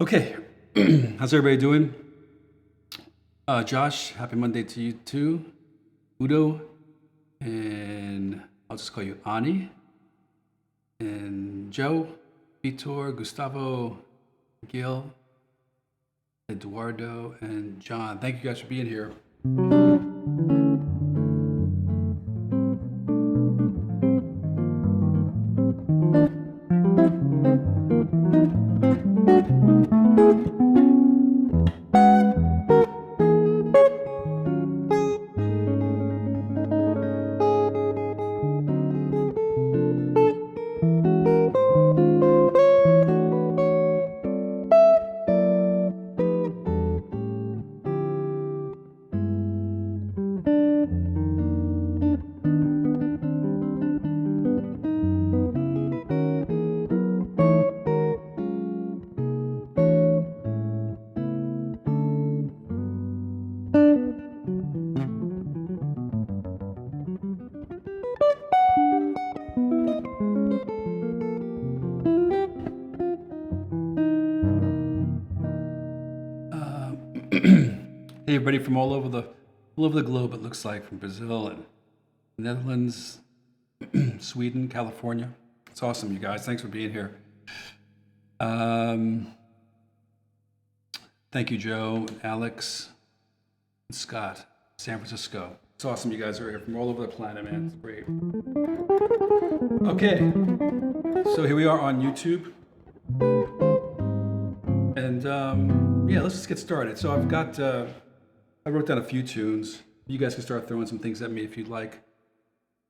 Okay, how's everybody doing? Josh, happy Monday to you too. Udo, and I'll just call you Ani. And Joe, Vitor, Gustavo, Gil, Eduardo, and John. Thank you guys for being here. Hey, everybody from all over the globe. It looks like from Brazil and Netherlands, Sweden, California. It's awesome, you guys. Thanks for being here. Thank you, Joe, Alex, and Scott, San Francisco. It's awesome, you guys are here from all over the planet, man. It's great. Okay, so here we are on YouTube, and yeah, let's just get started. So I wrote down a few tunes. You guys can start throwing some things at me if you'd like.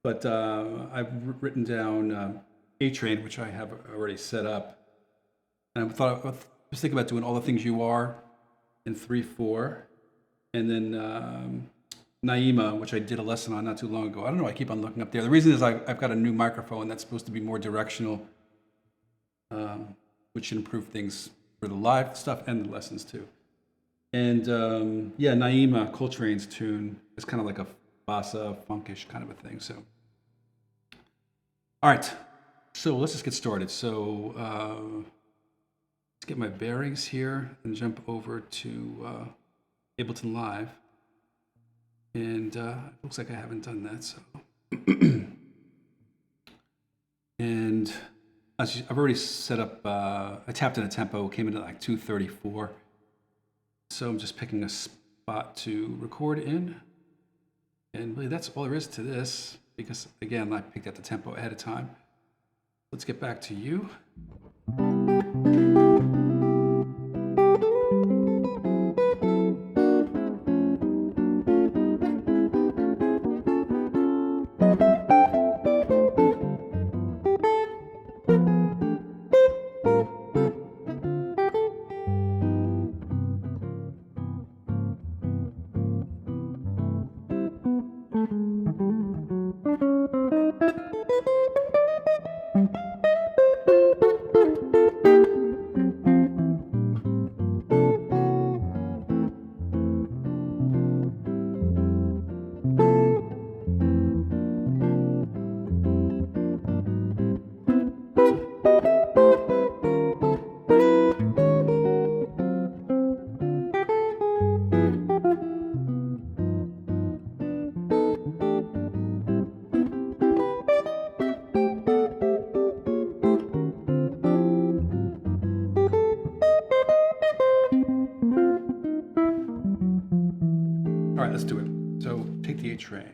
But I've written down A Train, which I have already set up. And I was thinking about doing All the Things You Are in 3/4. And then Naima, which I did a lesson on not too long ago. I don't know, I keep on looking up there. The reason is I've got a new microphone that's supposed to be more directional, which should improve things for the live stuff and the lessons too. And yeah, Naima, Coltrane's tune, is kind of like a bossa, funkish kind of a thing. So, all right, so let's just get started. So let's get my bearings here and jump over to Ableton Live. And it looks like I haven't done that. So, and I've already set up. I tapped in a tempo, came in at like 234. So I'm just picking a spot to record in. And really that's all there is to this because again, I picked out the tempo ahead of time. Let's get back to you. All right, let's do it. So take the A train.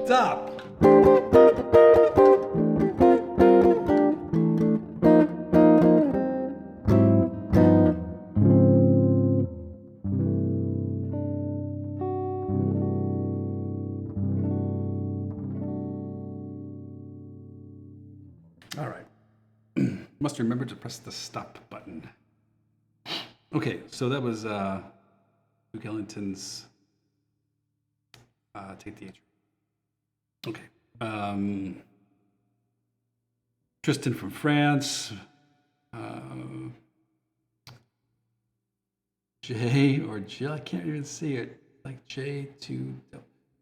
Stop. All right. Must remember to press the stop button. Okay, so that was Duke Ellington's Take the Intro. Okay. Tristan from France. J or Jill, I can't even see it. Like J to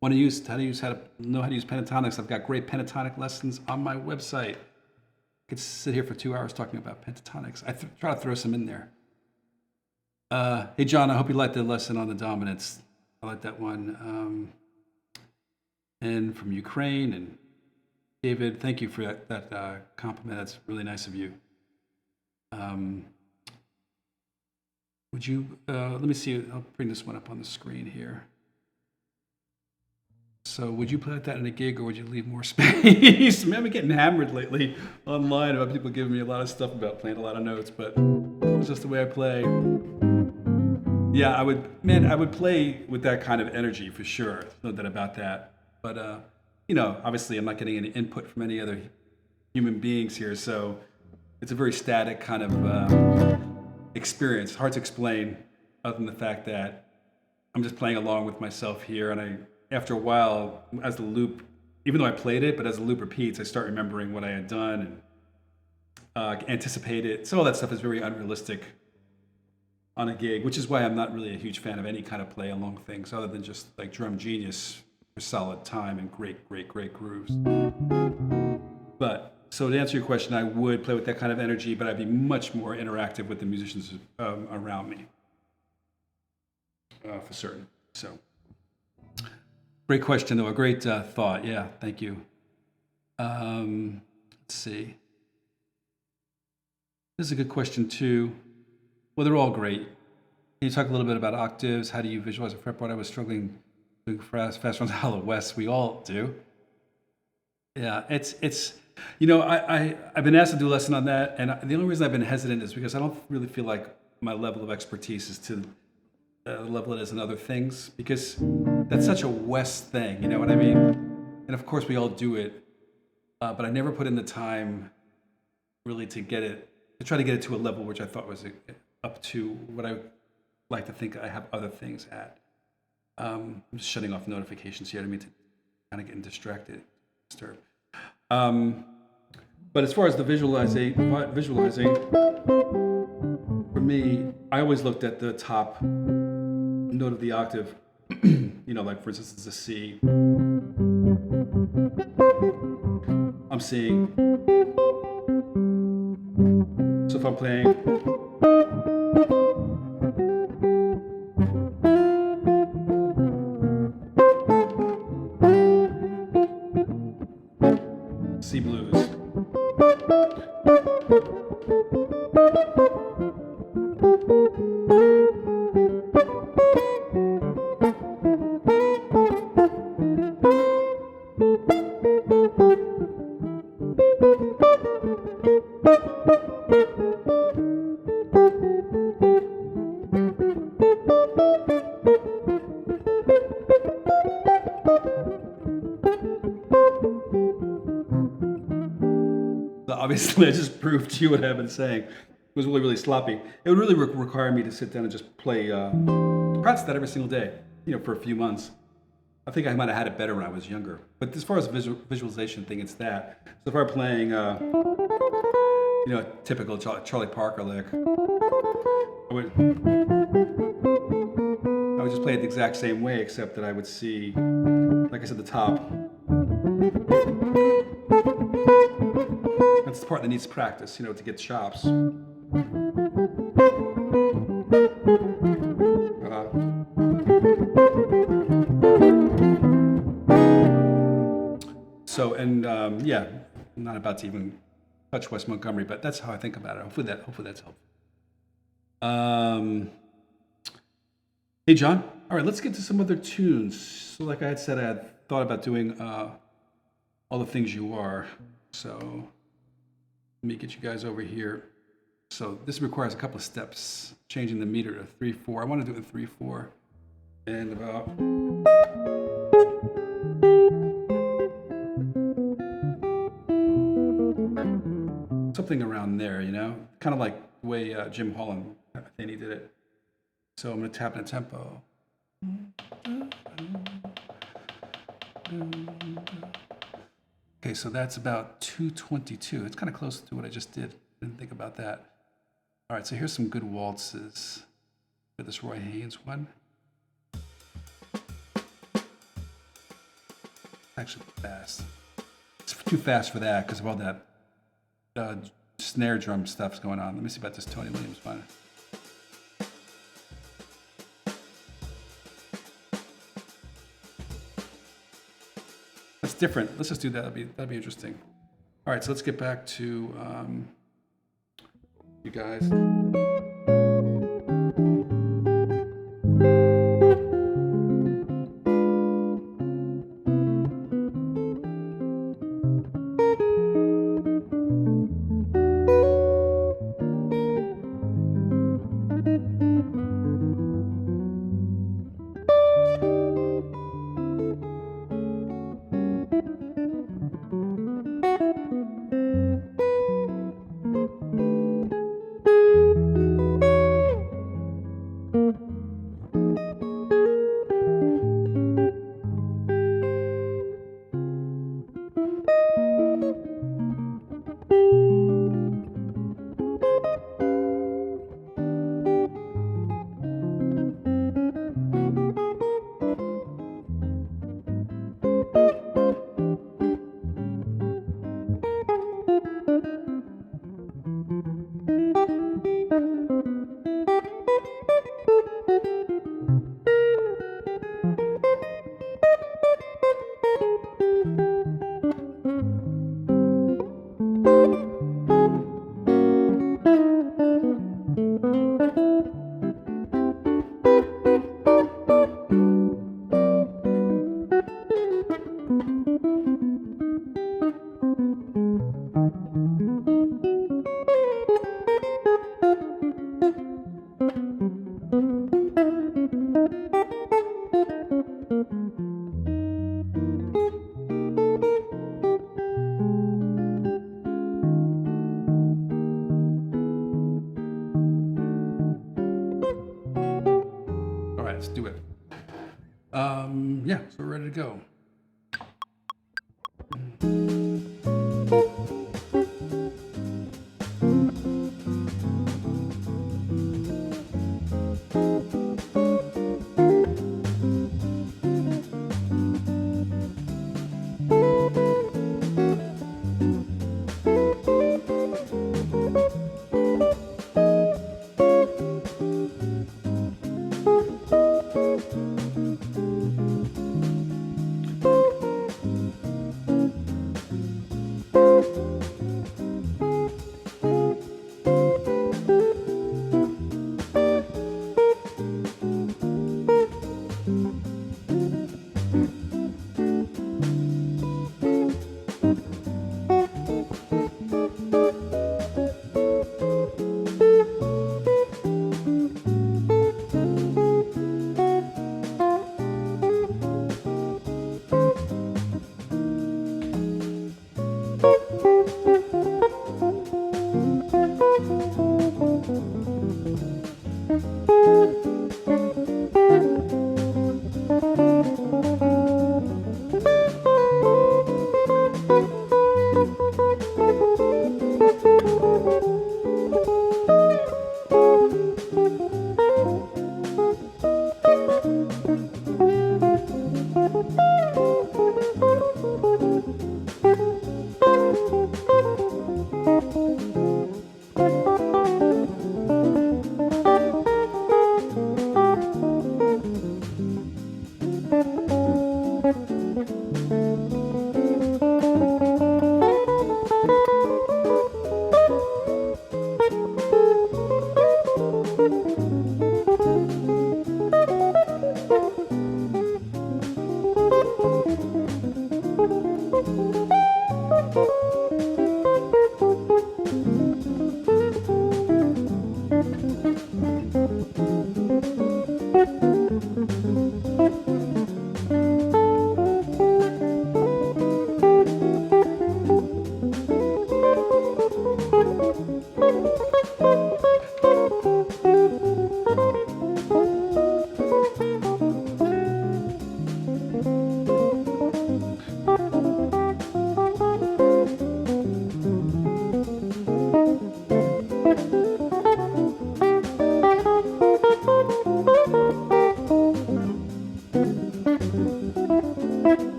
want to use how to know how to use pentatonics. I've got great pentatonic lessons on my website. I could sit here for 2 hours talking about pentatonics. I try to throw some in there. Hey John, I hope you liked the lesson on the dominance. I like that one. And from Ukraine, and David, thank you for that compliment. That's really nice of you. Would you, let me see, I'll bring this one up on the screen here. So would you play like that in a gig, or would you leave more space? Man, I've been getting hammered lately online about people giving me a lot of stuff about playing a lot of notes, but it's just the way I play. Yeah, I would play with that kind of energy for sure. There's no doubt about that. But, you know, obviously I'm not getting any input from any other human beings here, so it's a very static kind of experience. Hard to explain other than the fact that I'm just playing along with myself here, and after a while, as the loop, even though I played it, but as the loop repeats, I start remembering what I had done and anticipate it. So all that stuff is very unrealistic on a gig, which is why I'm not really a huge fan of any kind of play along things other than just like Drum Genius for solid time and great grooves. But so to answer your question, I would play with that kind of energy, but I'd be much more interactive with the musicians around me, for certain. So. Great question, though. A great thought. Yeah, thank you. Let's see. This is a good question, too. Well, they're all great. Can you talk a little bit about octaves? How do you visualize a fretboard? I was struggling doing fast runs Hollow West. We all do. Yeah, it's you know, I've been asked to do a lesson on that, and the only reason I've been hesitant is because I don't really feel like my level of expertise is to the level it is in other things, because that's such a West thing, you know what I mean? And of course we all do it, but I never put in the time really to try to get it to a level which I thought was up to what I like to think I have other things at. I'm just shutting off notifications here. I mean to kind of getting disturbed. But as far as the visualizing, for me, I always looked at the top note of the octave, you know, like for instance, it's a C. I'm seeing. So if I'm playing, C blues. So obviously, I just proved to you what I've been saying. It was really, really sloppy. It would really require me to sit down and just play, practice that every single day, for a few months. I think I might have had it better when I was younger. But as far as visualization thing, it's that. So if I'm playing, a typical Charlie Parker lick, I would just play it the exact same way, except that I would see, like I said, the top. That's the part that needs practice, to get chops. Yeah, I'm not about to even touch West Montgomery, but that's how I think about it. Hopefully that's helpful. Hey, John. All right, let's get to some other tunes. So like I had said, I had thought about doing All the Things You Are. So let me get you guys over here. So this requires a couple of steps, changing the meter to 3/4. I want to do it in 3/4 and about. Something around there, kind of like the way Jim Holland, I think he did it. So I'm going to tap in a tempo. Okay, so that's about 222. It's kind of close to what I just did. Didn't think about that. All right, so here's some good waltzes for this Roy Haynes one. Actually fast. It's too fast for that because of all that snare drum stuff's going on. Let me see about this Tony Williams one. That's different. Let's just do that. That'd be interesting. All right, so let's get back to you guys. Let's do it. Yeah, so we're ready to go.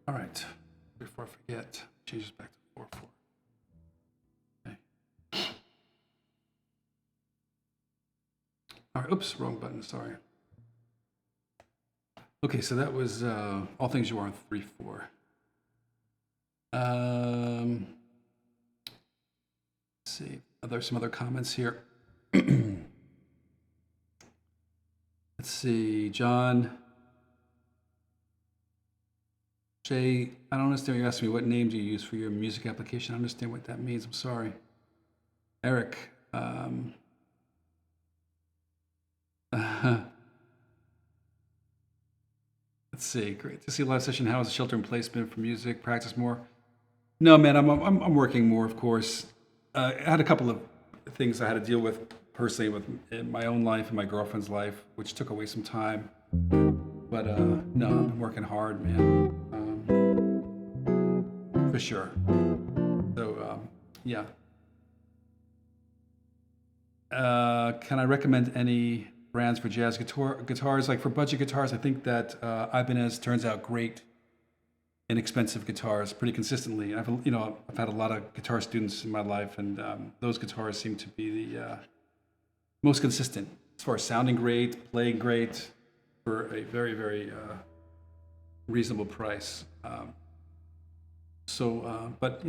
All right. Before I forget, change this back to 4/4. Okay. All right. Oops, wrong button. Sorry. Okay, so that was All Things You Are on 3/4. Let's see. There's some other comments here. Let's see. John. Jay, I don't understand what you're asking me. What name do you use for your music application? I don't understand what that means. I'm sorry. Eric. Let's see. Great to see a live session. How has the shelter in place been for music? Practice more? No, man. I'm working more, of course. I had a couple of things I had to deal with personally in my own life and my girlfriend's life, which took away some time. But no, I've been working hard, man. For sure. So yeah. Can I recommend any brands for jazz guitars? Like for budget guitars, I think that Ibanez turns out great, inexpensive guitars pretty consistently. I've had a lot of guitar students in my life, and those guitars seem to be the most consistent as far as sounding great, playing great, for a very, very reasonable price. But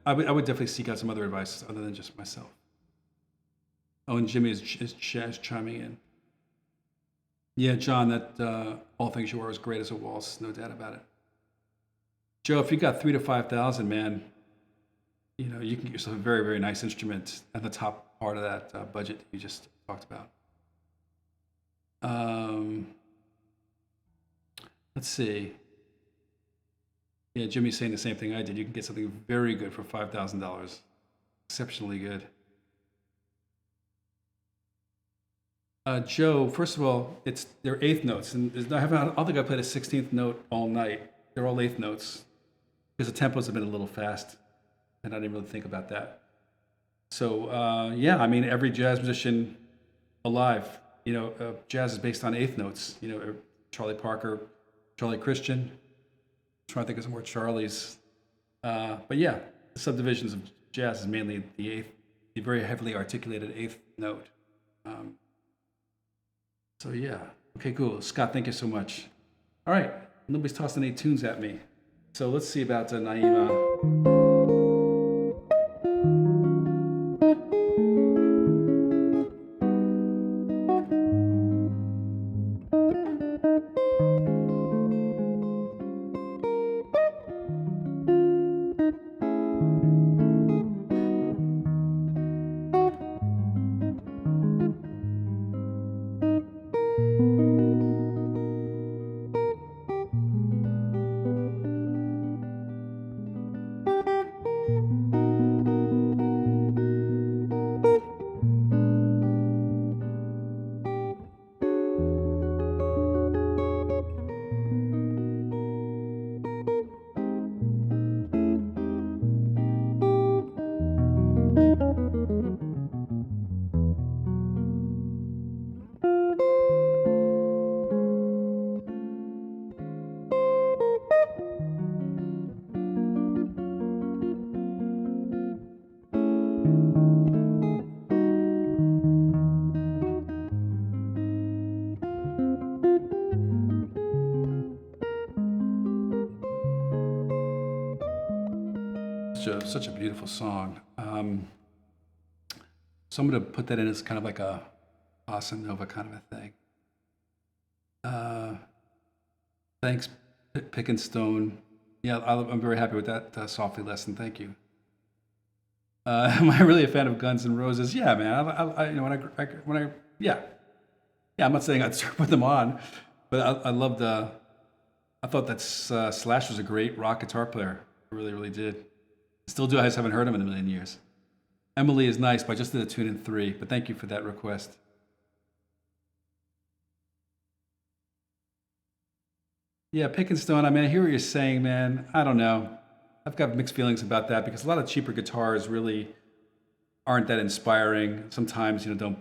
I would definitely seek out some other advice other than just myself. Oh, and Jimmy is chiming in. Yeah, John, that All Things You Are is great as a waltz, no doubt about it. Joe, if you got 3,000 to 5,000, man, you can get yourself a very, very nice instrument at the top part of that budget you just talked about. Let's see. Yeah, Jimmy's saying the same thing I did. You can get something very good for $5,000. Exceptionally good. Joe, first of all, they're eighth notes, and I don't think I played a 16th note all night. They're all eighth notes because the tempos have been a little fast, and I didn't really think about that. So yeah, I mean, every jazz musician alive, jazz is based on eighth notes. Charlie Parker, Charlie Christian. I'm trying to think of some more Charlies. But yeah, the subdivisions of jazz is mainly the very heavily articulated eighth note. So yeah, okay, cool. Scott, thank you so much. All right, nobody's tossing any tunes at me. So let's see about Naima. Such a beautiful song. So I'm going to put that in as kind of like a bossa nova kind of a thing. Thanks, Pick and Stone. Yeah, I'm very happy with that softly lesson. Thank you. Am I really a fan of Guns N' Roses? Yeah, man. Yeah. Yeah, I'm not saying I'd start put them on, but I loved. I thought that Slash was a great rock guitar player. I really, really did. Still do. I just haven't heard him in a million years. Emily is nice, but I just did a tune in three. But thank you for that request. Yeah, Pick and Stone. I mean, I hear what you're saying, man. I don't know. I've got mixed feelings about that because a lot of cheaper guitars really aren't that inspiring. Sometimes don't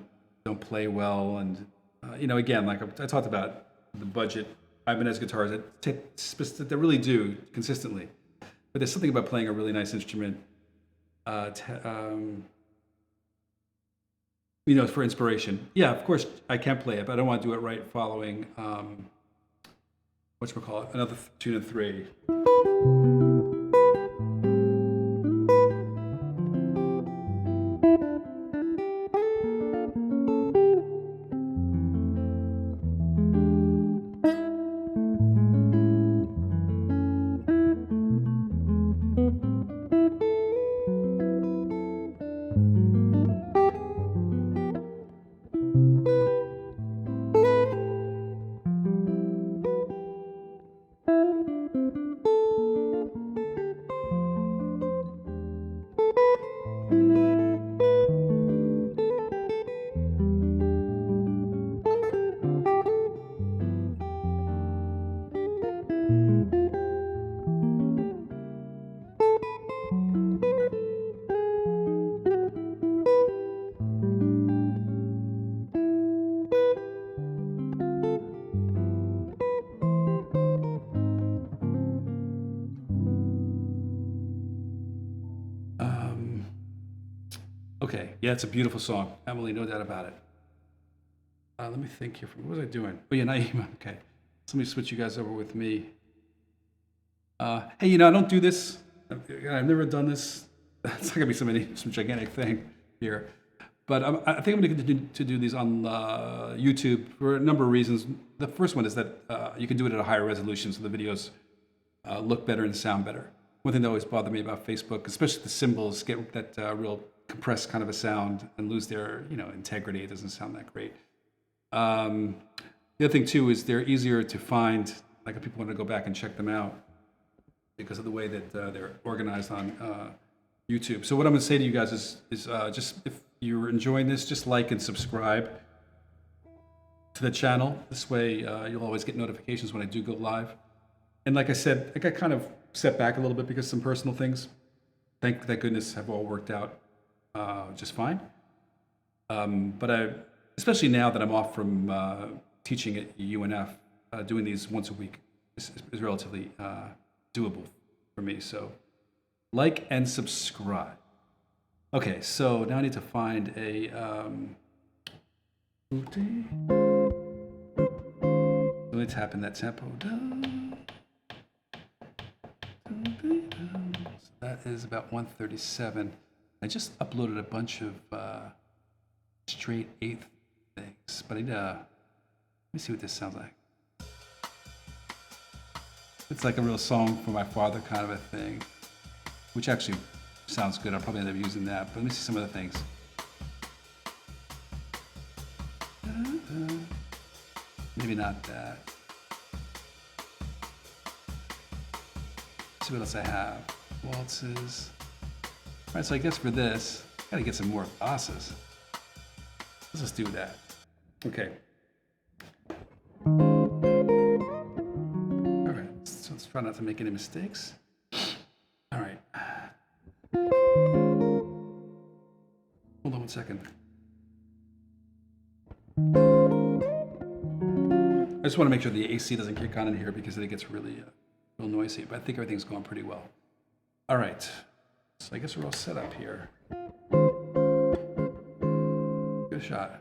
play well, and again, like I talked about the budget Ibanez guitars that really do consistently. But there's something about playing a really nice instrument, for inspiration. Yeah, of course I can play it, but I don't want to do it right following whatchamacallit, another tune in three. Um, okay, yeah, it's a beautiful song, Emily, no doubt about it. Let me think here. What was I doing? Oh yeah, Naima. Okay, so let me switch you guys over with me. Hey, I don't do this. I've never done this. It's not gonna be some gigantic thing here, but I think I'm gonna continue to do these on YouTube for a number of reasons. The first one is that you can do it at a higher resolution, so the videos look better and sound better. One thing that always bothered me about Facebook, especially the symbols, get that real compressed kind of a sound and lose their integrity. It doesn't sound that great. Um, the other thing too is they're easier to find. Like if people want to go back and check them out because of the way that they're organized on YouTube. So what I'm going to say to you guys is just if you're enjoying this, just like and subscribe to the channel. This way you'll always get notifications when I do go live. And like I said, I got kind of set back a little bit because some personal things, thank goodness, have all worked out just fine. But especially now that I'm off from teaching at UNF, doing these once a week is relatively doable for me. So like and subscribe. Okay, so now I need to find a let me tap in that tempo. So that is about 137. I just uploaded a bunch of straight eighth things, but let me see what this sounds like. It's like a real song for my father kind of a thing, which actually sounds good. I'll probably end up using that, but let me see some other things. Maybe not that. Let's see what else I have. Waltzes. All right, so I guess for this, I gotta get some more bosses. Let's just do that. Okay. All right, so let's try not to make any mistakes. All right. Hold on one second. I just want to make sure the AC doesn't kick on in here because it gets really real noisy, but I think everything's going pretty well. All right, so I guess we're all set up here. Good shot.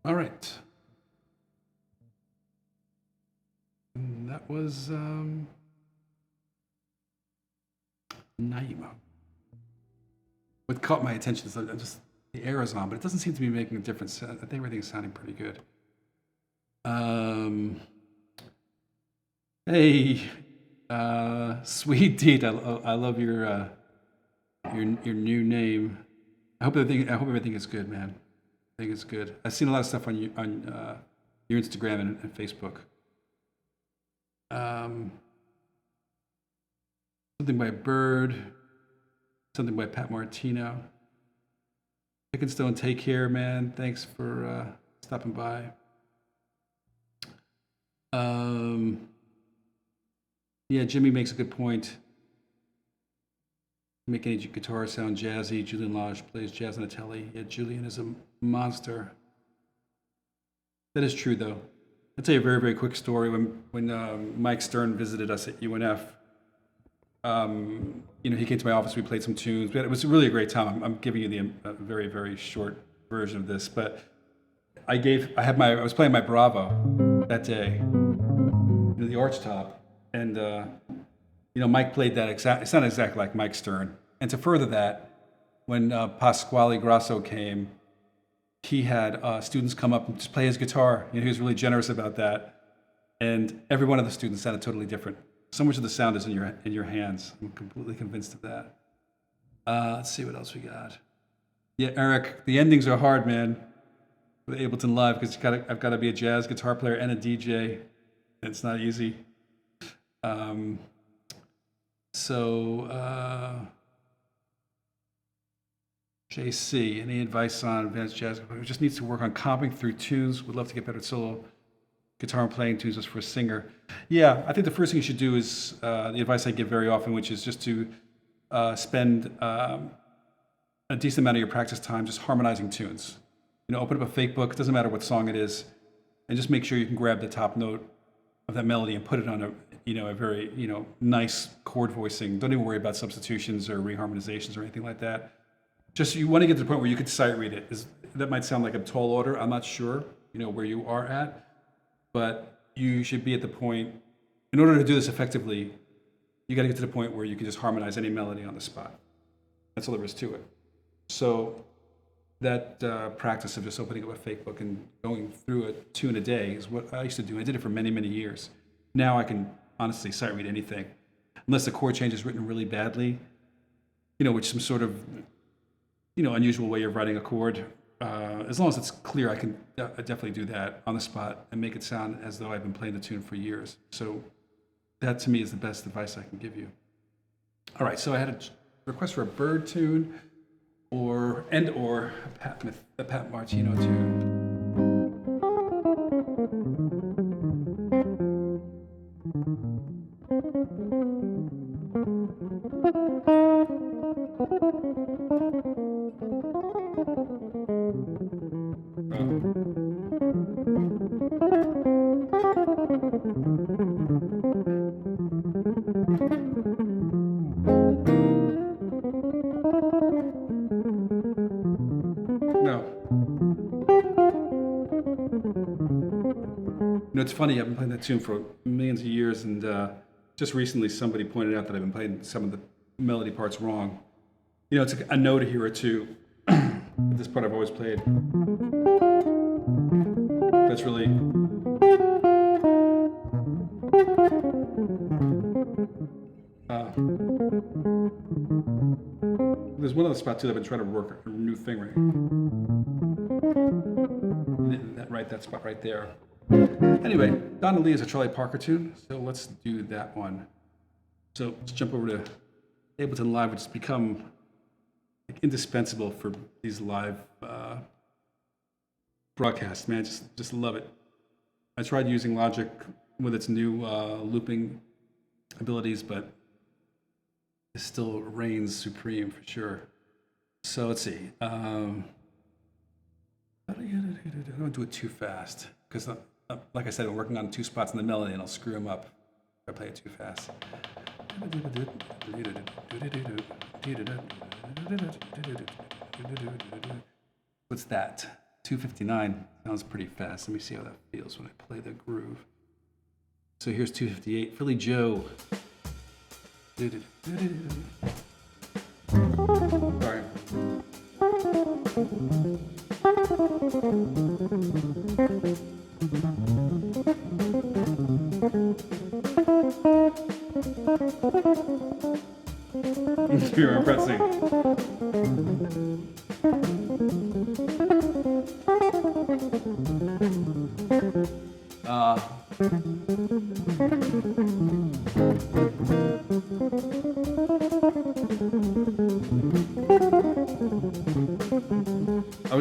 All right. And that was Naima. What caught my attention is just the air is on, but it doesn't seem to be making a difference. I think everything's sounding pretty good. Hey, Sweet Deed, I love your new name. I hope everything is good, man. I think it's good. I've seen a lot of stuff on your Instagram and Facebook. Something by Bird, something by Pat Martino. Pick and Stone, take care, man. Thanks for stopping by. Yeah, Jimmy makes a good point. Make any guitar sound jazzy. Julian Lage plays jazz on a telly. Yeah, Julian is a monster. That is true, though. I'll tell you a very, very quick story. When Mike Stern visited us at UNF, he came to my office. We played some tunes. It was really a great time. I'm giving you a very, very short version of this, but I was playing my Bravo that day, the arch top, and Mike played that it sounded exactly like Mike Stern. And to further that, when Pasquale Grasso came, he had students come up and just play his guitar. He was really generous about that, and every one of the students sounded totally different. So much of the sound is in your hands. I'm completely convinced of that. Let's see what else we got. Yeah, Eric, the endings are hard, man. With Ableton Live, because I've got to be a jazz guitar player and a DJ. It's not easy. JC, any advice on advanced jazz? Who just needs to work on comping through tunes? Would love to get better solo guitar and playing tunes just for a singer. Yeah, I think the first thing you should do is the advice I give very often, which is just to spend a decent amount of your practice time just harmonizing tunes. Open up a fake book. It doesn't matter what song it is, and just make sure you can grab the top note of that melody and put it on a very nice chord voicing. Don't even worry about substitutions or reharmonizations or anything like that. Just you want to get to the point where you could sight read it. That might sound like a tall order. I'm not sure, where you are at, but you should be at the point. In order to do this effectively, you got to get to the point where you can just harmonize any melody on the spot. That's all there is to it. So that practice of just opening up a fake book and going through a tune a day is what I used to do. I did it for many, many years. Now I can honestly sight read anything, unless the chord change is written really badly, which some sort of unusual way of writing a chord. As long as it's clear, I can definitely do that on the spot and make it sound as though I've been playing the tune for years. So that to me is the best advice I can give you. All right, so I had a request for a bird tune or a Pat Martino tune. It's funny, I've been playing that tune for millions of years, and just recently somebody pointed out that I've been playing some of the melody parts wrong. It's a note here or two. This part I've always played. That's really... there's one other spot too that I've been trying to work a new thing right. That spot right there. Anyway, Donna Lee is a Charlie Parker tune, so let's do that one. So let's jump over to Ableton Live, which has become indispensable for these live broadcasts. Man, just love it. I tried using Logic with its new looping abilities, but it still reigns supreme for sure. So let's see. I don't want to do it too fast because, like I said, I'm working on two spots in the melody, and I'll screw them up if I play it too fast. What's that? 259 sounds pretty fast. Let me see how that feels when I play the groove. So here's 258. Philly Joe. Sorry. You're impressing.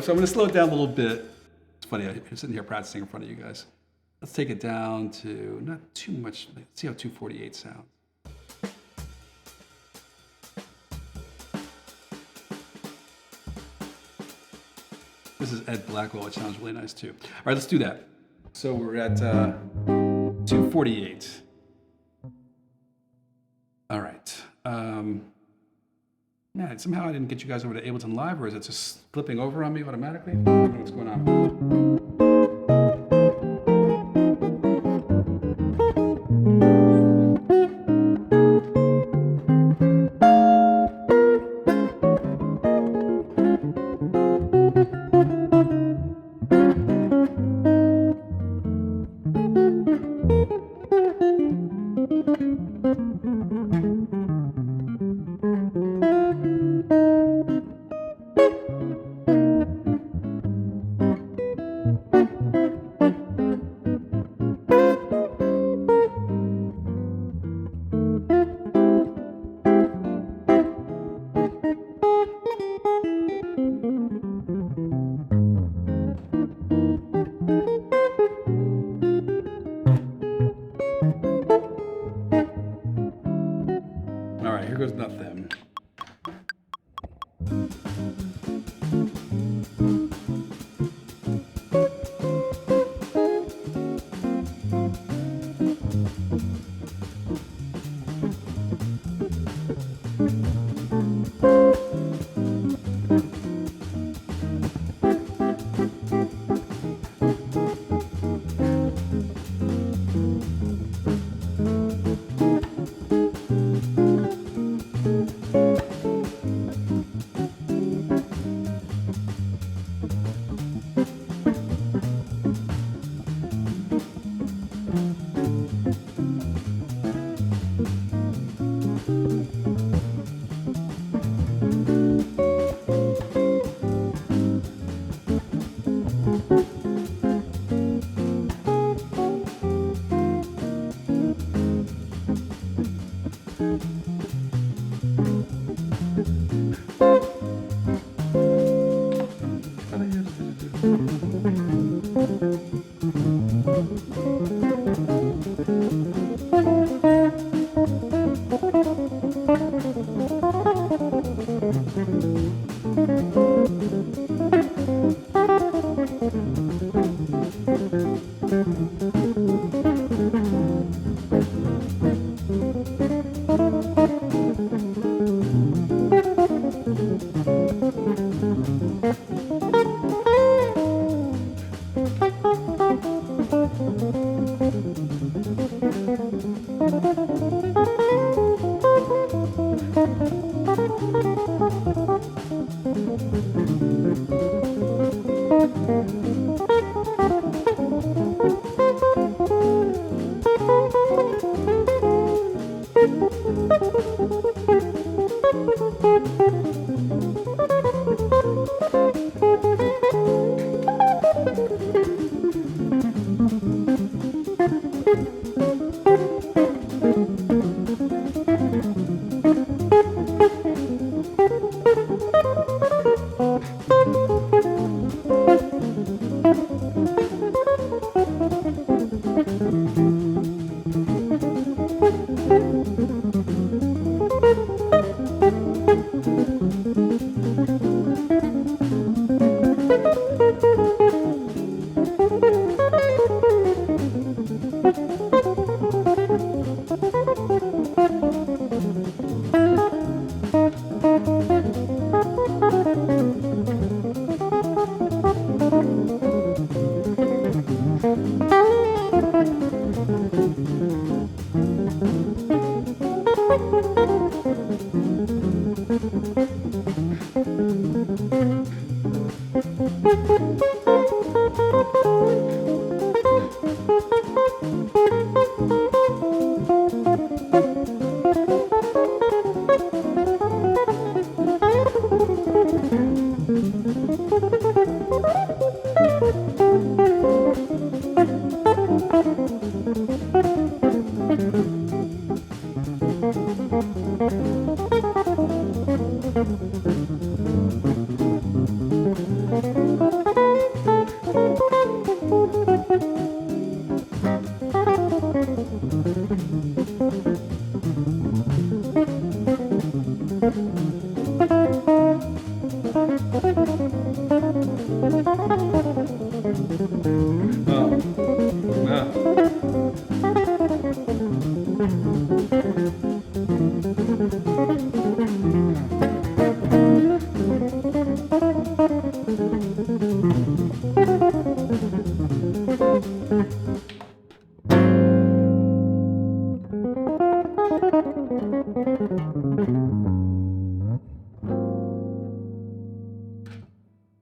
So I'm going to slow it down a little bit. It's funny, I'm sitting here practicing in front of you guys. Let's take it down to not too much. Let's see how 248 sounds. This is Ed Blackwell, which sounds really nice too. All right, let's do that. So we're at 248. All right. Man, somehow I didn't get you guys over to Ableton Live, or is it just flipping over on me automatically? I don't know what's going on. right, here goes not them.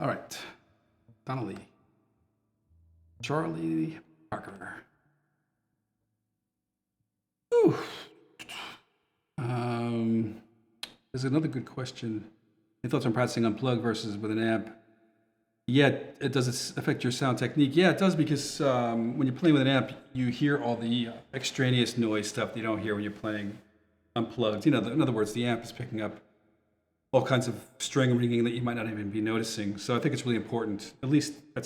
All right, Donnelly, Charlie Parker. Ooh. There's another good question. Your thoughts on practicing unplugged versus with an amp? Yeah, does it affect your sound technique? Yeah, it does, because when you're playing with an amp, you hear all the extraneous noise stuff that you don't hear when you're playing unplugged. You know, in other words, the amp is picking up all kinds of string ringing that you might not even be noticing. So I think it's really important, at least at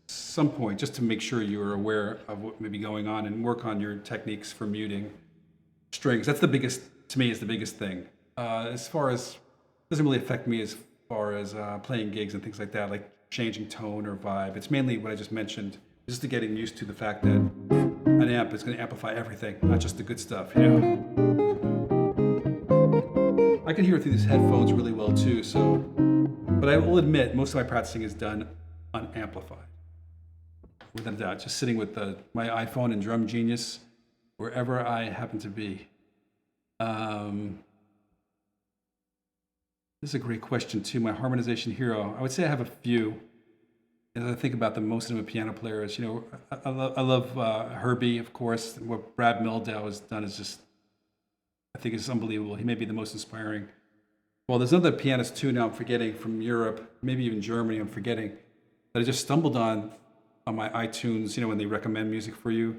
some point, just to make sure you're aware of what may be going on and work on your techniques for muting strings. That's the biggest, to me, is the biggest thing. As far as doesn't really affect me as far as playing gigs and things like that, like changing tone or vibe. It's mainly what I just mentioned, just to getting used to the fact that an amp is going to amplify everything, not just the good stuff. You know, I can hear it through these headphones really well too. So, but I will admit, most of my practicing is done unamplified, without a doubt. Just sitting with my iPhone and Drum Genius wherever I happen to be. This is a great question too. My harmonization hero. I would say I have a few. As I think about them, most of them are piano players. You know, I love Herbie, of course. What Brad Mehldau has done is just, I think it's unbelievable. He may be the most inspiring. Well, there's another pianist too now I'm forgetting from Europe, maybe even Germany. I'm forgetting that I just stumbled on my iTunes. You know, when they recommend music for you,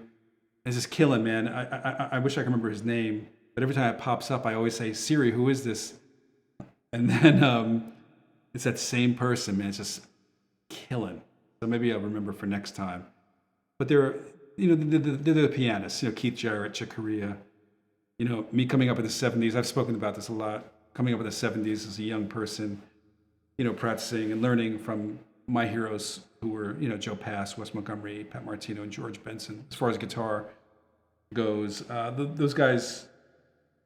it's just killing, man. I wish I could remember his name, but every time it pops up, I always say, Siri, who is this? And then it's that same person, man. It's just killing. So maybe I'll remember for next time. But they're, you know, they're the pianists. You know, Keith Jarrett, Chick Corea. You know, me coming up in the '70s. I've spoken about this a lot. Coming up in the '70s as a young person, you know, practicing and learning from my heroes who were, you know, Joe Pass, Wes Montgomery, Pat Martino, and George Benson. As far as guitar goes, those guys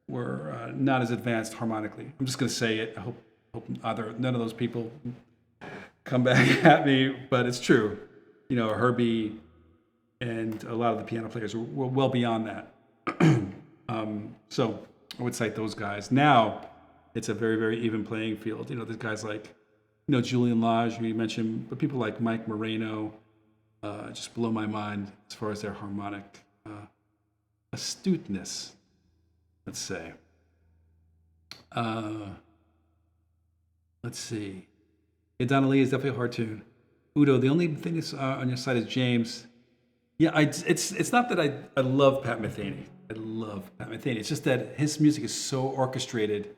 were not as advanced harmonically. I'm just going to say it. I hope either none of those people come back at me, but it's true. You know, Herbie and a lot of the piano players were well beyond that. So I would cite those guys. Now it's a very, very even playing field. You know, there's guys like, you know, Julian Lage, who you mentioned, but people like Mike Moreno just blow my mind as far as their harmonic astuteness, let's say. Let's see. Yeah, Donna Lee is definitely a hard tune. Udo, the only thing that's on your side is James. Yeah, it's not that I love Pat Metheny. I love Pat Metheny. It's just that his music is so orchestrated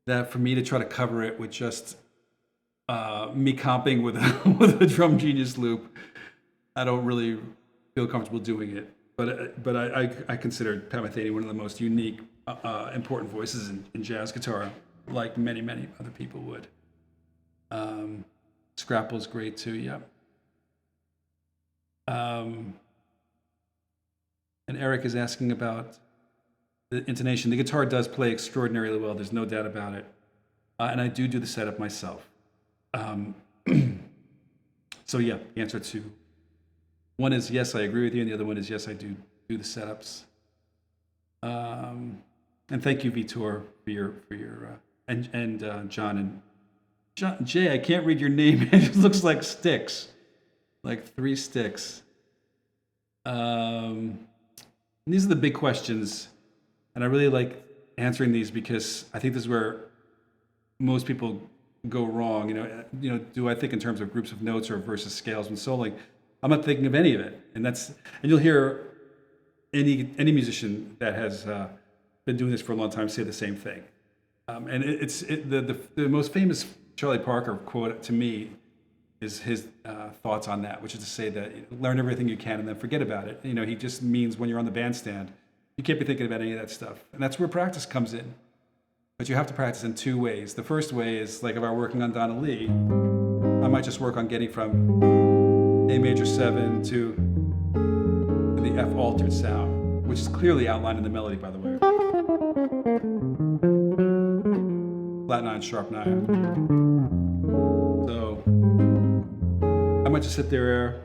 that for me to try to cover it with just me comping with with a Drum Genius loop, I don't really feel comfortable doing it. But I consider Pat Metheny one of the most unique, important voices in jazz guitar, like many other people would. Scrapple's great too. Yeah. And Eric is asking about the intonation. The guitar does play extraordinarily well. There's no doubt about it. And I do the setup myself. So yeah, the answer to one is yes, I agree with you, and the other one is yes, I do the setups. And thank you, Vitor, for your and John and John Jay. I can't read your name. It just looks like sticks, like 3 sticks. These are the big questions, and I really like answering these because I think this is where most people go wrong. You know, do I think in terms of groups of notes or versus scales and soloing? I'm not thinking of any of it, and you'll hear any musician that has been doing this for a long time say the same thing. And the most famous Charlie Parker quote to me is his thoughts on that, which is to say that learn everything you can and then forget about it. You know, he just means when you're on the bandstand, you can't be thinking about any of that stuff, and that's where practice comes in. But you have to practice in 2 ways. The first way is like if I were working on Donna Lee, I might just work on getting from A major 7 to the F altered sound, which is clearly outlined in the melody, by the way. Flat 9, sharp 9. So I might just sit there,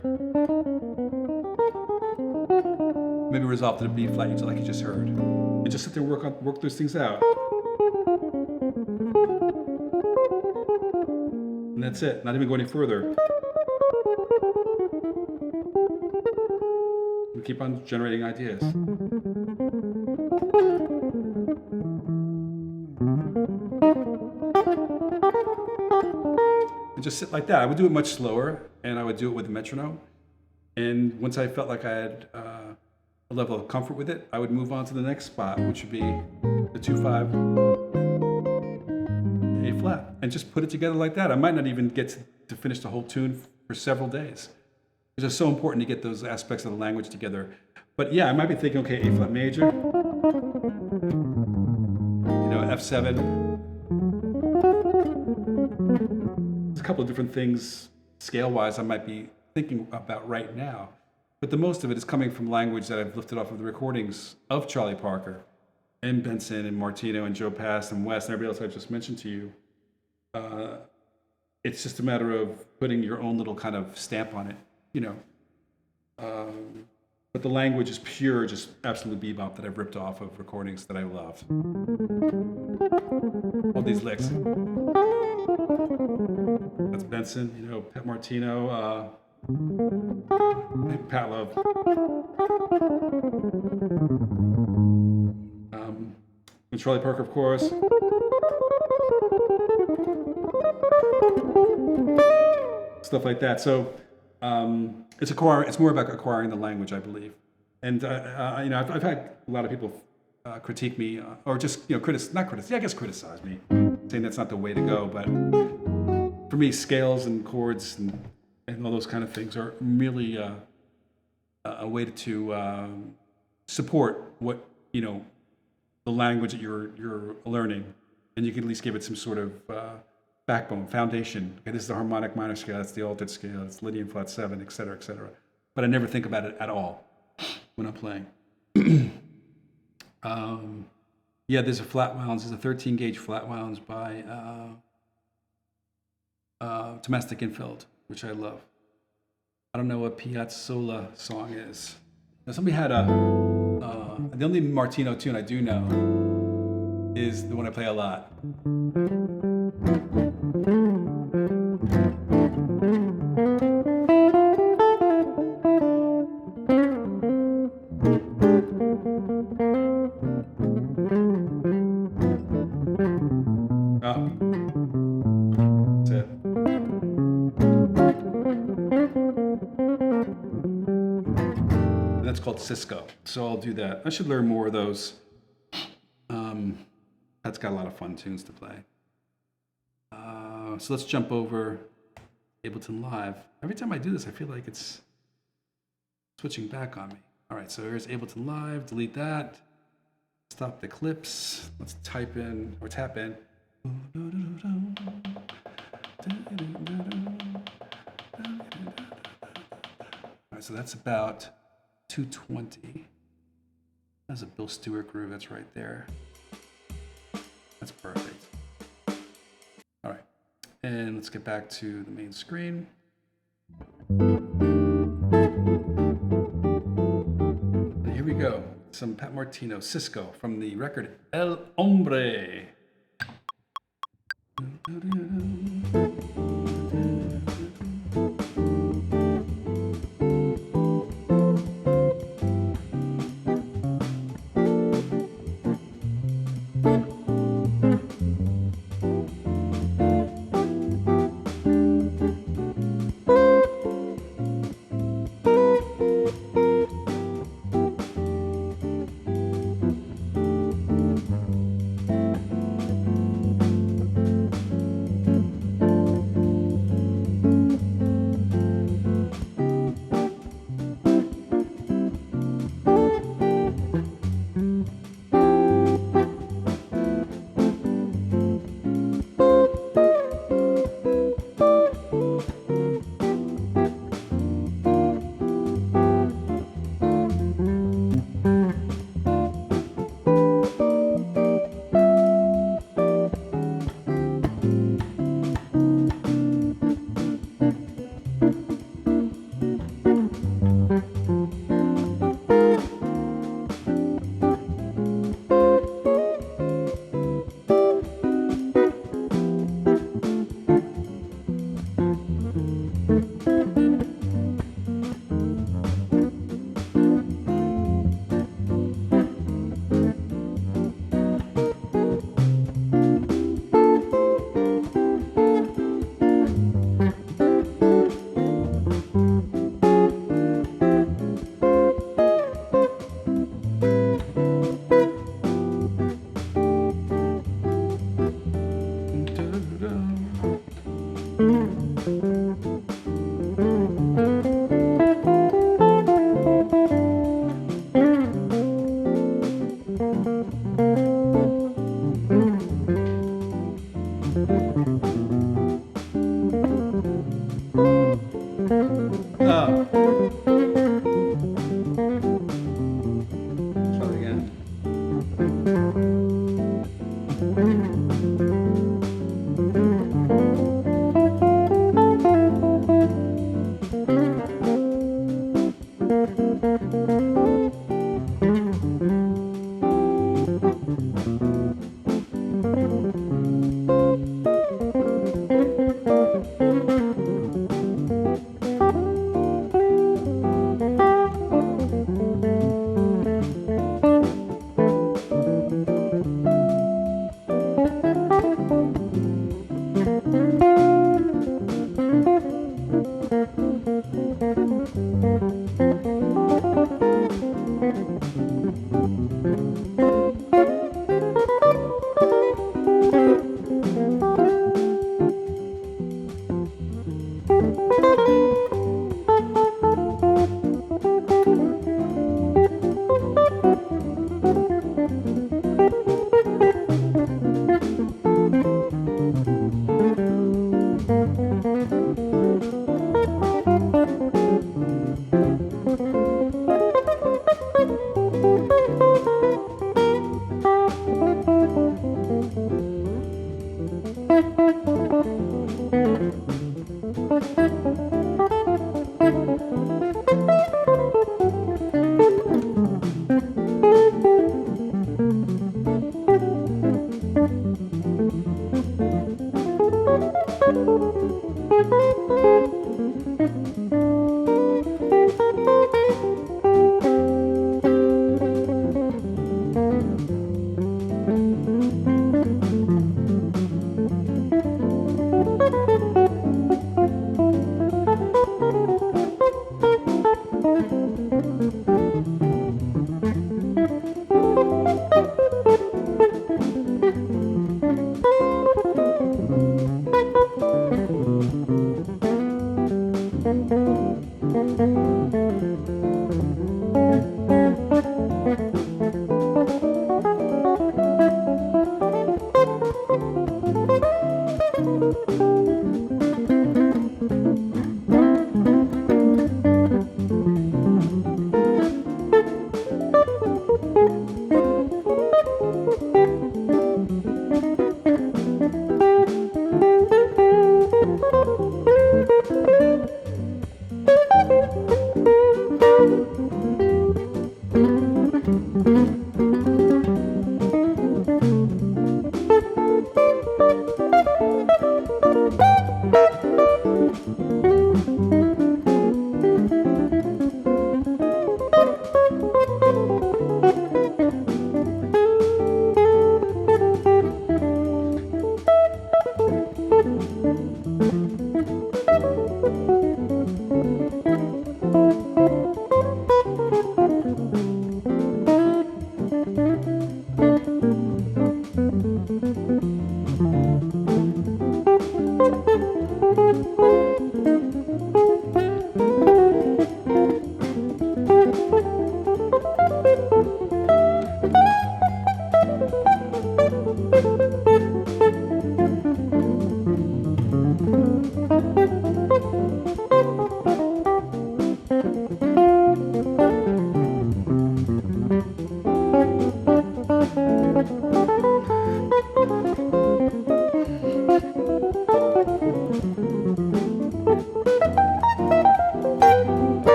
maybe resolve to the B flat, like you just heard, and just sit there and work those things out. And that's it. Not even go any further. We keep on generating ideas. And just sit like that. I would do it much slower, and I would do it with a metronome. And once I felt like I had a level of comfort with it, I would move on to the next spot, which would be the 2/5, A flat, and just put it together like that. I might not even get to finish the whole tune for several days. It's just so important to get those aspects of the language together. But yeah, I might be thinking, okay, A flat major, you know, F7. There's a couple of different things scale-wise I might be thinking about right now, but the most of it is coming from language that I've lifted off of the recordings of Charlie Parker and Benson and Martino and Joe Pass and Wes and everybody else I just mentioned to you. It's just a matter of putting your own little kind of stamp on it, you know. But the language is pure, just absolute bebop that I've ripped off of recordings that I love. All these licks. That's Benson, you know, Pat Martino, Pat Love. And Charlie Parker, of course. Stuff like that. So it's more about acquiring the language, I believe. And you know, I've had a lot of people critique me, or just, you know, criticize me, saying that's not the way to go. But for me, scales and chords and all those kind of things are merely a way to support what, you know, the language that you're learning, and you can at least give it some sort of backbone, foundation. Okay, this is the harmonic minor scale, that's the altered scale, it's Lydian flat 7, et cetera, et cetera. But I never think about it at all when I'm playing. Yeah, there's a flat wounds, there's a 13 gauge flat wounds by Domestic Infeld, which I love. I don't know what Piazzolla song is. Now, somebody had the only Martino tune I do know is the one I play a lot. That's called Cisco. So I'll do that. I should learn more of those. That's got a lot of fun tunes to play. So let's jump over Ableton Live. Every time I do this, I feel like it's switching back on me. All right, so here's Ableton Live. Delete that. Stop the clips. Let's type in or tap in. All right, so that's about 220. That's a Bill Stewart groove, that's right there. That's perfect. All right, and let's get back to the main screen. And here we go, some Pat Martino, Cisco, from the record El Hombre.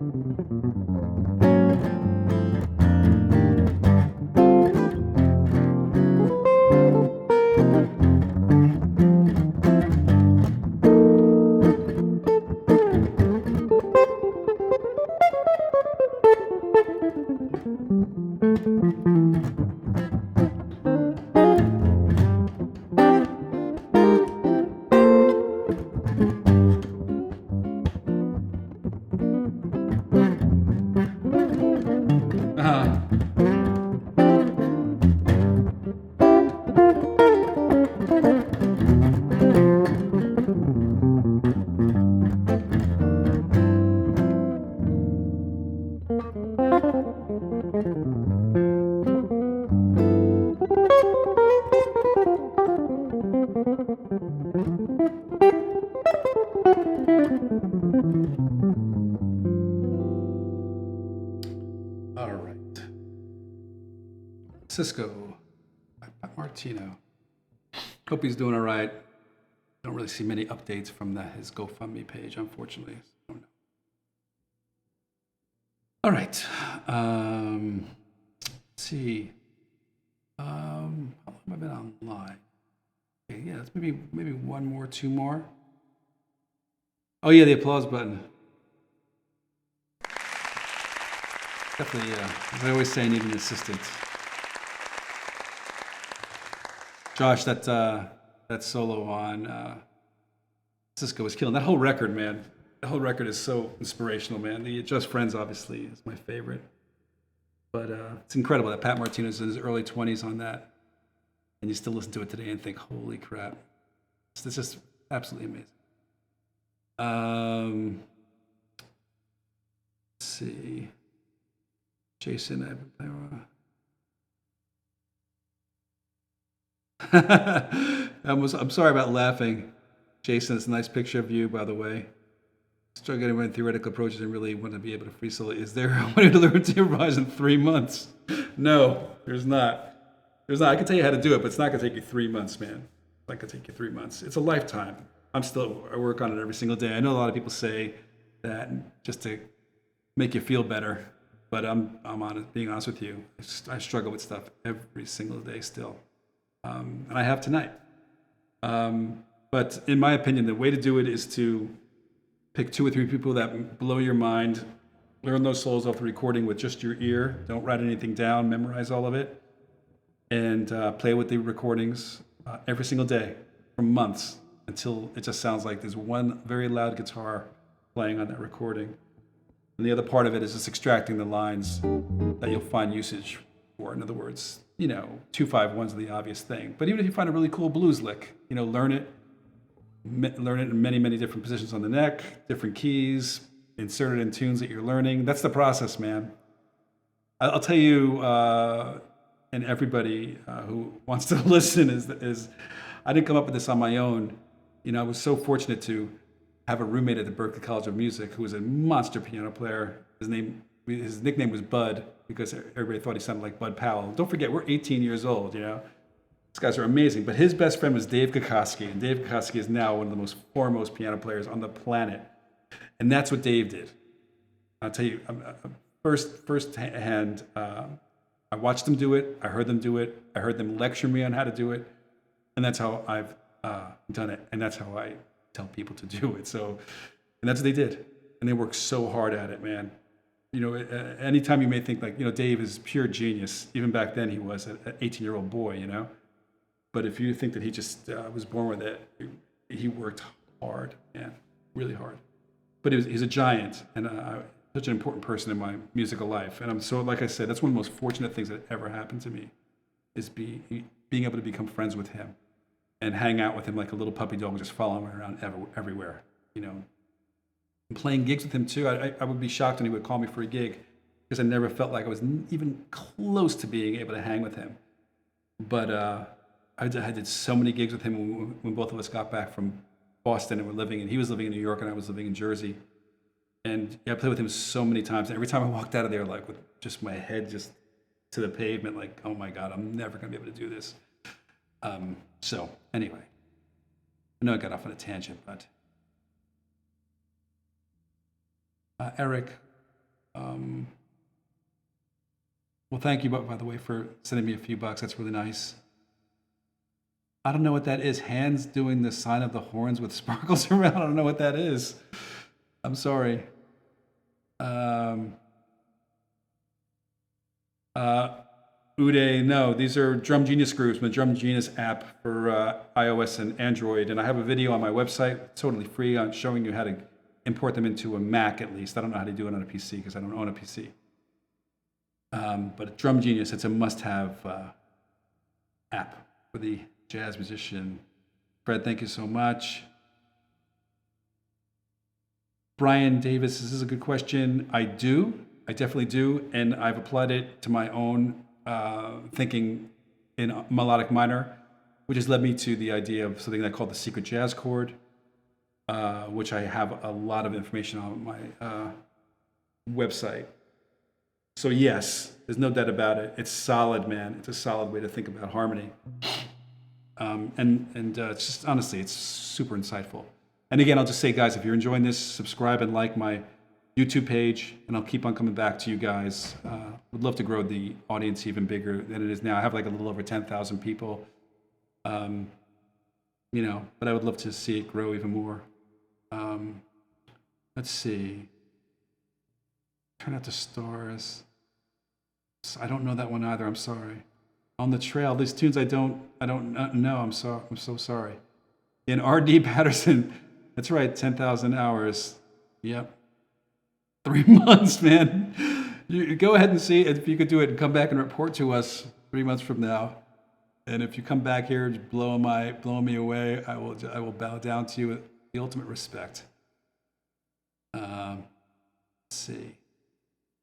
Uh-huh. All right. Cisco by Pat Martino. Hope he's doing all right. Don't really see many updates from his GoFundMe page, unfortunately. Don't know. All right. Let's see. How long have I been online? Okay, yeah, let's maybe one more, two more. Oh yeah, the applause button. Definitely, as I always say, I need an assistant. Josh, that solo on Cisco was killing. That whole record, man. The whole record is so inspirational, man. The Just Friends, obviously, is my favorite. But it's incredible that Pat Martino's in his early 20s on that. And you still listen to it today and think, holy crap. It's just absolutely amazing. Let's see. Jason, I've been playing. I'm sorry about laughing. Jason, it's a nice picture of you, by the way. Struggling with theoretical approaches and really want to be able to free solo. Is there a way to learn to improvise in 3 months? No, there's not. There's not. I can tell you how to do it, but it's not going to take you 3 months, man. It's not going to take you 3 months. It's a lifetime. I work on it every single day. I know a lot of people say that just to make you feel better, but I'm being honest with you. I struggle with stuff every single day still, and I have tonight. But in my opinion, the way to do it is to pick 2 or 3 people that blow your mind. Learn those solos off the recording with just your ear. Don't write anything down. Memorize all of it, and play with the recordings every single day for months until it just sounds like there's one very loud guitar playing on that recording. And the other part of it is just extracting the lines that you'll find usage for. In other words, 2-5-1's the obvious thing. But even if you find a really cool blues lick, learn it in many, many different positions on the neck, different keys, insert it in tunes that you're learning. That's the process, man. I'll tell you, and everybody who wants to listen is I didn't come up with this on my own. I was so fortunate to have a roommate at the Berklee College of Music who was a monster piano player. His nickname was Bud because everybody thought he sounded like Bud Powell. Don't forget, we're 18 years old, These guys are amazing. But his best friend was Dave Kokoski, and Dave Kokoski is now one of the most foremost piano players on the planet. And that's what Dave did. I'll tell you, first hand, I watched them do it. I heard them do it. I heard them lecture me on how to do it. And that's how I've done it. And that's how I tell people to do it. So, and that's what they did. And they worked so hard at it, man. Anytime you may think like, Dave is pure genius. Even back then he was an 18-year-old boy, But if you think that he just was born with it, he worked hard, man, really hard. But he's a giant and such an important person in my musical life. And I'm so, like I said, that's one of the most fortunate things that ever happened to me is being able to become friends with him and hang out with him like a little puppy dog, just following him around everywhere, And playing gigs with him too. I would be shocked when he would call me for a gig because I never felt like I was even close to being able to hang with him. But I did so many gigs with him when both of us got back from Boston and he was living in New York and I was living in Jersey. And I played with him so many times. And every time I walked out of there, like with just my head just to the pavement, like, oh my God, I'm never going to be able to do this. So anyway, I know I got off on a tangent, but Eric, Well, thank you, by the way, for sending me a few bucks. That's really nice. I don't know what that is. Hands doing the sign of the horns with sparkles around. I don't know what that is. I'm sorry. Um, Uday, no, these are Drum Genius groups, the Drum Genius app for iOS and Android. And I have a video on my website, totally free, on showing you how to import them into a Mac at least. I don't know how to do it on a PC because I don't own a PC. But Drum Genius, it's a must-have app for the jazz musician. Fred, thank you so much. Brian Davis, this is a good question. I do. I definitely do. And I've applied it to my own thinking in melodic minor, which has led me to the idea of something I call the secret jazz chord, which I have a lot of information on my website. So yes, there's no doubt about it. It's solid, man. It's a solid way to think about harmony. It's just honestly, it's super insightful. And again, I'll just say, guys, if you're enjoying this, subscribe and like my YouTube page, and I'll keep on coming back to you guys. Would love to grow the audience even bigger than it is now. I have like a little over 10,000 people, but I would love to see it grow even more. Let's see. Turn out the stars. I don't know that one either. I'm sorry. On the Trail, these tunes I don't know. I'm so sorry. In R.D. Patterson, that's right. 10,000 hours. Yep. 3 months, man. You go ahead and see if you could do it and come back and report to us 3 months from now. And if you come back here blowing me away, I will bow down to you with the ultimate respect. Let's see.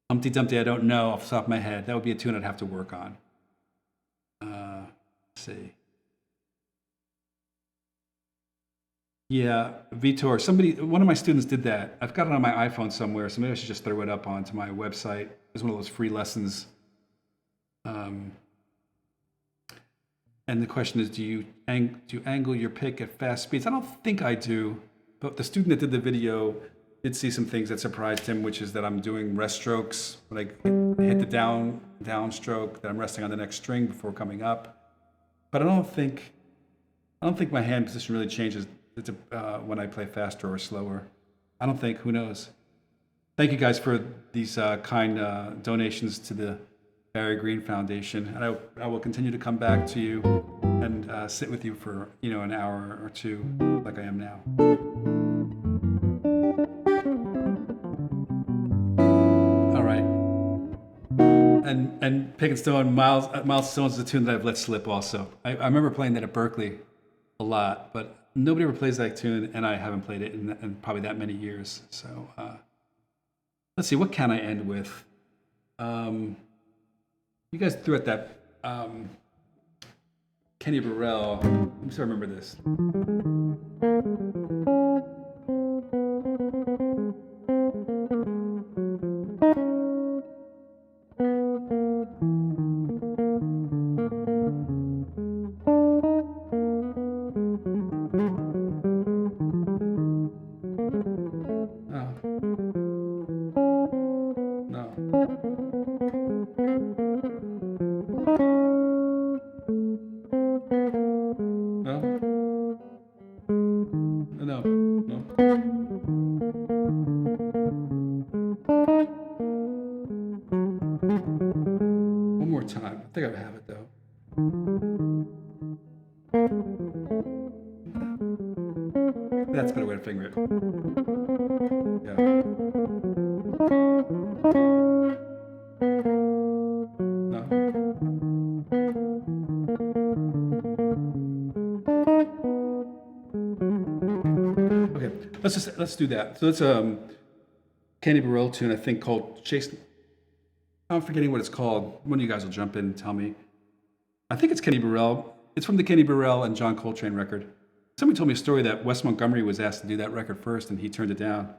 Humpty Dumpty, I don't know off the top of my head. That would be a tune I'd have to work on. Let's see. Yeah, Vitor. One of my students did that. I've got it on my iPhone somewhere, so maybe I should just throw it up onto my website. It's one of those free lessons. And the question is, do you angle your pick at fast speeds? I don't think I do, but the student that did the video did see some things that surprised him, which is that I'm doing rest strokes when I hit the down stroke, that I'm resting on the next string before coming up. But I don't think my hand position really changes when I play faster or slower. I don't think. Who knows? Thank you guys for these kind donations to the Barry Greene Foundation, and I will continue to come back to you and sit with you for an hour or two, like I am now. All right. And Pick and Stone, Miles Stone's is a tune that I've let slip also. I remember playing that at Berkeley a lot, but nobody ever plays that tune, and I haven't played it in probably that many years. So let's see, what can I end with? You guys threw at that Kenny Burrell. Let me see if I remember this. One more time. I think I have it though. That's a better way to finger it. Yeah. No. Okay, let's do that. So it's Kenny Burrell tune, I think, called Chase. I'm forgetting what it's called. One of you guys will jump in and tell me. I think it's Kenny Burrell. It's from the Kenny Burrell and John Coltrane record. Somebody told me a story that Wes Montgomery was asked to do that record first, and he turned it down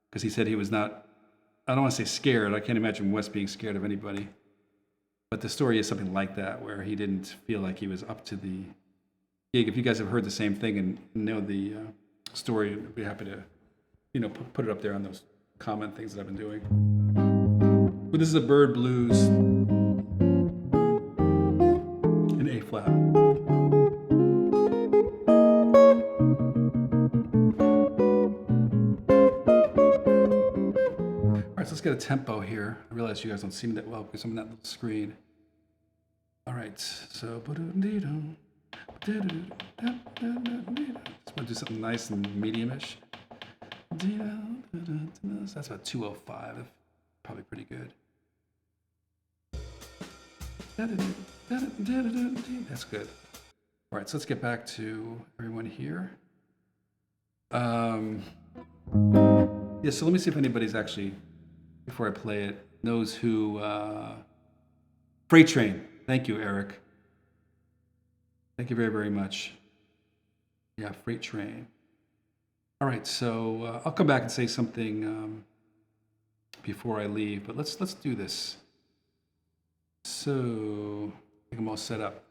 because he said he was not, I don't want to say scared. I can't imagine Wes being scared of anybody. But the story is something like that, where he didn't feel like he was up to the gig. If you guys have heard the same thing and know the story, I'd be happy to, put it up there on those comment things that I've been doing. But this is a bird blues in A flat. All right, so let's get a tempo here. I realize you guys don't see me that well because I'm in that little screen. All right, so let's do something nice and medium-ish. That's about 205. Probably pretty good. That's good. All right, so let's get back to everyone here. Yeah, so let me see if anybody's actually, before I play it, knows who Freight Train. Thank you, Eric. Thank you very, very much. Yeah, Freight Train. All right, so I'll come back and say something before I leave, but let's do this. So I think I'm all set up.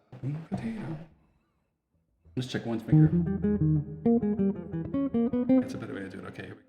Let's check one finger. That's a better way to do it. Okay, here we go.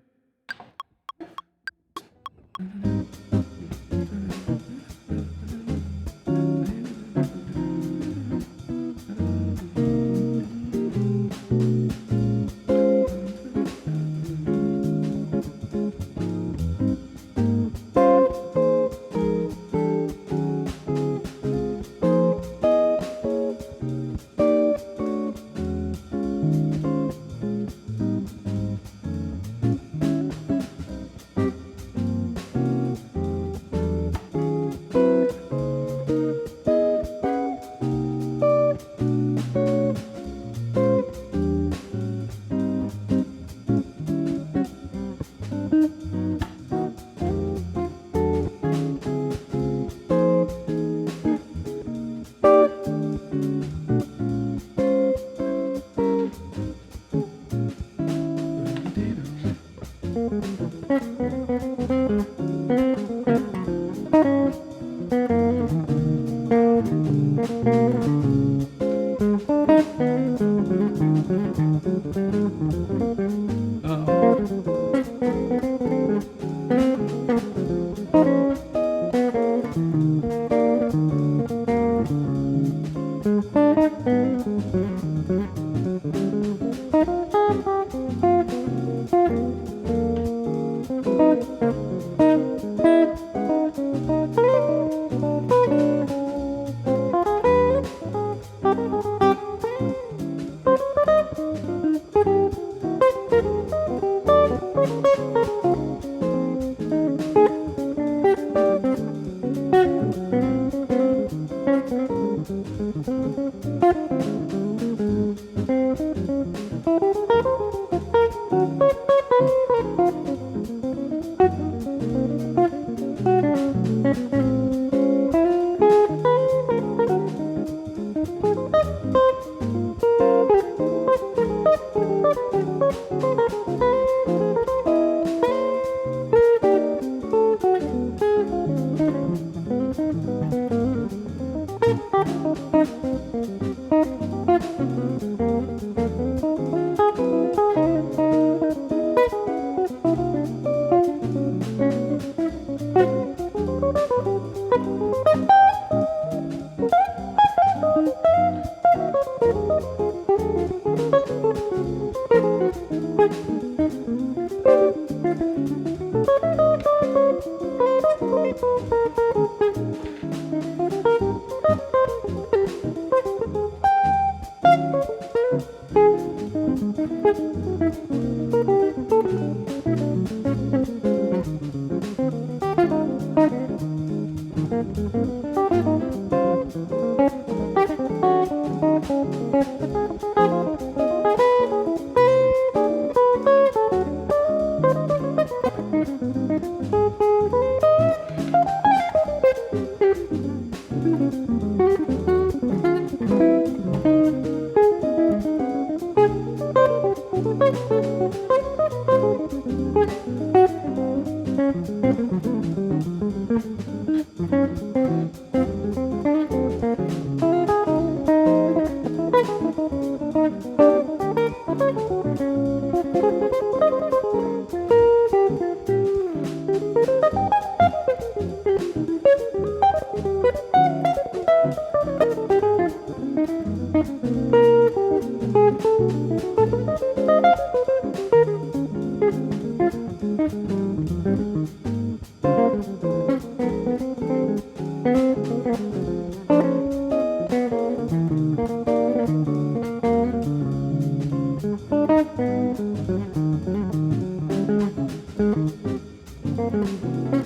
All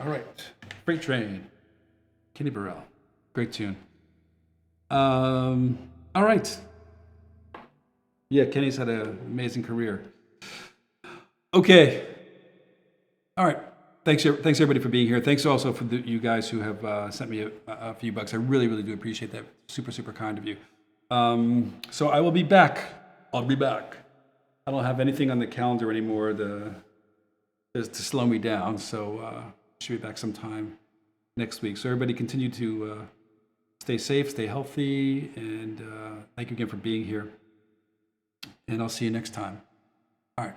right, Freight Train, Kenny Burrell, great tune. All right, yeah, Kenny's had an amazing career. Okay, all right. Thanks everybody for being here. Thanks also for you guys who have sent me a few bucks. I really, really do appreciate that. Super, super kind of you. So I will be back. I'll be back. I don't have anything on the calendar anymore to slow me down. So should be back sometime next week. So everybody continue to stay safe, stay healthy, and thank you again for being here. And I'll see you next time. All right.